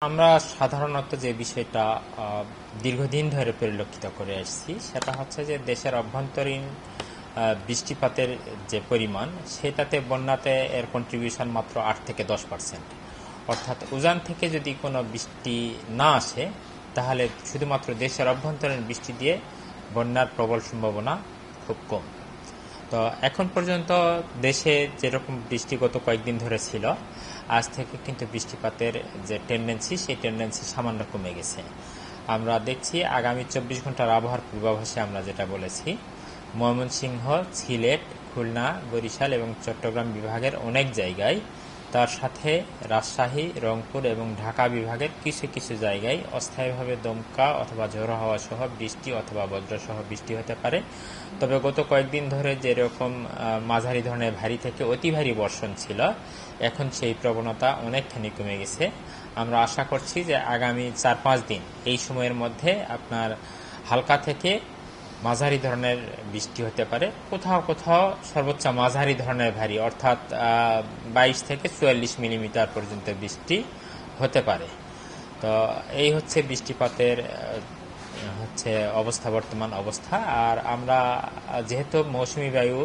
আমরা সাধারণত যে বিষয়টা দীর্ঘদিন ধরে পরিলক্ষিত করে আসছি সেটা হচ্ছে যে দেশের অভ্যন্তরীণ বৃষ্টিপাতের যে পরিমাণ সেটাতে বন্যাতে এর কন্ট্রিবিউশন মাত্র 8 থেকে 10%। অর্থাৎ উজান থেকে যদি কোনো বৃষ্টি না আসে তাহলে শুধুমাত্র দেশের অভ্যন্তরীণ বৃষ্টি দিয়ে বন্যার প্রবল সম্ভাবনা খুব কম। তো এখন পর্যন্ত দেশে যেরকম বৃষ্টি গত কয়েকদিন ধরে ছিল, আজ থেকে কিন্তু বৃষ্টিপাতের যে টেন্ডেন্সি সেই টেন্ডেন্সি সামান্য কমে গেছে। আমরা দেখছি আগামী 24 ঘন্টার আবহাওয়ার পূর্বাভাসে আমরা যেটা বলেছি, ময়মনসিংহ, সিলেট, খুলনা, বরিশাল এবং চট্টগ্রাম বিভাগের অনেক জায়গায়, তার সাথে রাজশাহী, রংপুর এবং ঢাকা বিভাগের কিছু কিছু জায়গায় অস্থায়ীভাবে দমকা অথবা ঝোড়ো হাওয়া সহ বৃষ্টি অথবা বজ্রসহ বৃষ্টি হতে পারে। তবে গত কয়েকদিন ধরে যেরকম মাঝারি ধরনের ভারী থেকে অতি ভারী বর্ষণ ছিল, এখন সেই প্রবণতা অনেকখানি কমে গেছে। আমরা আশা করছি যে আগামী 4-5 দিন এই সময়ের মধ্যে আপনার হালকা থেকে মাঝারি ধরনের বৃষ্টি হতে পারে, কোথাও কোথাও সর্বোচ্চ মাঝারি ধরনের ভারী অর্থাৎ 22 থেকে 44 মিলিমিটার পর্যন্ত বৃষ্টি হতে পারে। তো এই হচ্ছে বৃষ্টিপাতের হচ্ছে অবস্থা, বর্তমান অবস্থা। আর আমরা যেহেতু মৌসুমী বায়ু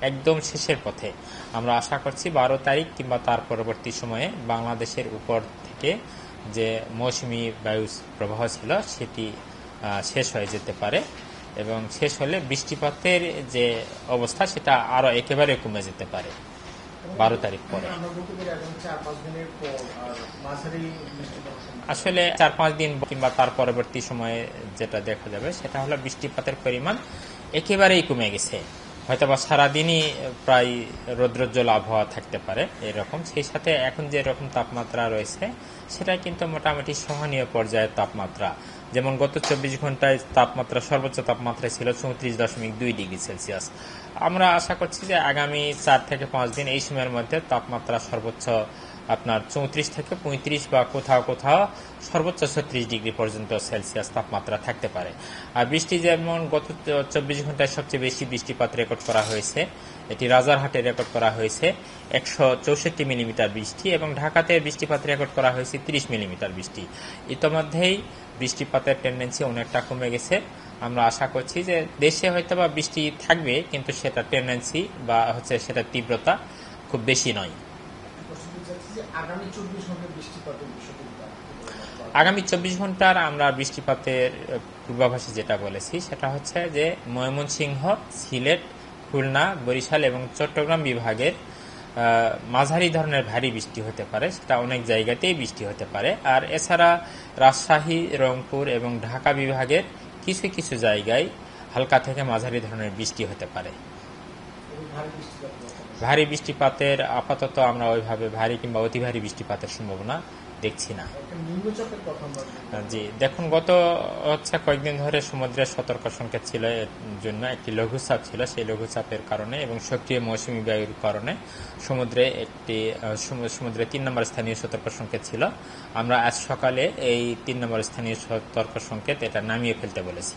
একদম শেষের পথে, আমরা আশা করছি 12 তারিখ কিংবা তার পরবর্তী সময়ে বাংলাদেশের উপর থেকে যে মৌসুমী বায়ু প্রবাহ ছিল সেটি শেষ হয়ে যেতে পারে এবং শেষ হলে বৃষ্টিপাতের যে অবস্থা সেটা আরো একেবারে কমে যেতে পারে 12 তারিখ পরে। আসলে 4-5 দিন কিংবা তার পরবর্তী সময়ে যেটা দেখা যাবে সেটা হলো বৃষ্টিপাতের পরিমাণ একেবারেই কমে গেছে। হয়তোবা সারাদিনই প্রায় রৌদ্রোজ্জ্বল আবহাওয়া থাকতে পারে এরকম। সেই সাথে এখন যে রকম তাপমাত্রা রয়েছে সেটা কিন্তু মোটামুটি সহনীয় পর্যায়ের তাপমাত্রা। যেমন গত 24 ঘন্টায় তাপমাত্রা, সর্বোচ্চ তাপমাত্রা ছিল 34.2 ডিগ্রি সেলসিয়াস। আমরা আশা করছি যে আগামী 4 থেকে 5 দিন এই সময়ের মধ্যে তাপমাত্রা সর্বোচ্চ আপনার 34 থেকে 35 বা কোথাও কোথাও সর্বোচ্চ 36 ডিগ্রি পর্যন্ত সেলসিয়াস তাপমাত্রা থাকতে পারে। আর বৃষ্টি যেমন গত 24 ঘন্টায় সবচেয়ে বেশি বৃষ্টিপাত রেকর্ড করা হয়েছে, এটি রাজারহাটে রেকর্ড করা হয়েছে 164 মিলিমিটার বৃষ্টি এবং ঢাকাতে বৃষ্টিপাত রেকর্ড করা হয়েছে 30 মিলিমিটার বৃষ্টি। ইতোমধ্যেই বৃষ্টিপাতের টেন্ডেন্সি অনেকটা কমে গেছে। আমরা আশা করছি যে দেশে হয়তোবা বৃষ্টি থাকবে, কিন্তু সেটা টেন্ডেন্সি বা হচ্ছে সেটা তীব্রতা খুব বেশি নয়। আগামী 24 ঘন্টার আমরা বৃষ্টিপাতের পূর্বাভাসে যেটা বলেছি সেটা হচ্ছে যে ময়মনসিংহ, সিলেট, খুলনা, বরিশাল এবং চট্টগ্রাম বিভাগের মাঝারি ধরনের ভারী বৃষ্টি হতে পারে, সেটা অনেক জায়গাতেই বৃষ্টি হতে পারে। আর এছাড়া রাজশাহী, রংপুর এবং ঢাকা বিভাগের কিছু কিছু জায়গায় হালকা থেকে মাঝারি ধরনের বৃষ্টি হতে পারে। ভারী বৃষ্টিপাতের আপাতত আমরা ওইভাবে ভারী কিংবা অতি ভারী বৃষ্টিপাতের সম্ভাবনা দেখছি না। জি, দেখুন গত কয়েকদিন ধরে সমুদ্রের সতর্ক সংকেত ছিল, এর জন্য একটি লঘুচাপ ছিল। সেই লঘুচাপের কারণে এবং সক্রিয় মৌসুমী বায়ুর কারণে সমুদ্রে 3 নম্বর স্থানীয় সতর্ক সংকেত ছিল। আমরা আজ সকালে এই 3 নম্বর স্থানীয় সতর্ক সংকেত এটা নামিয়ে ফেলতে বলেছি।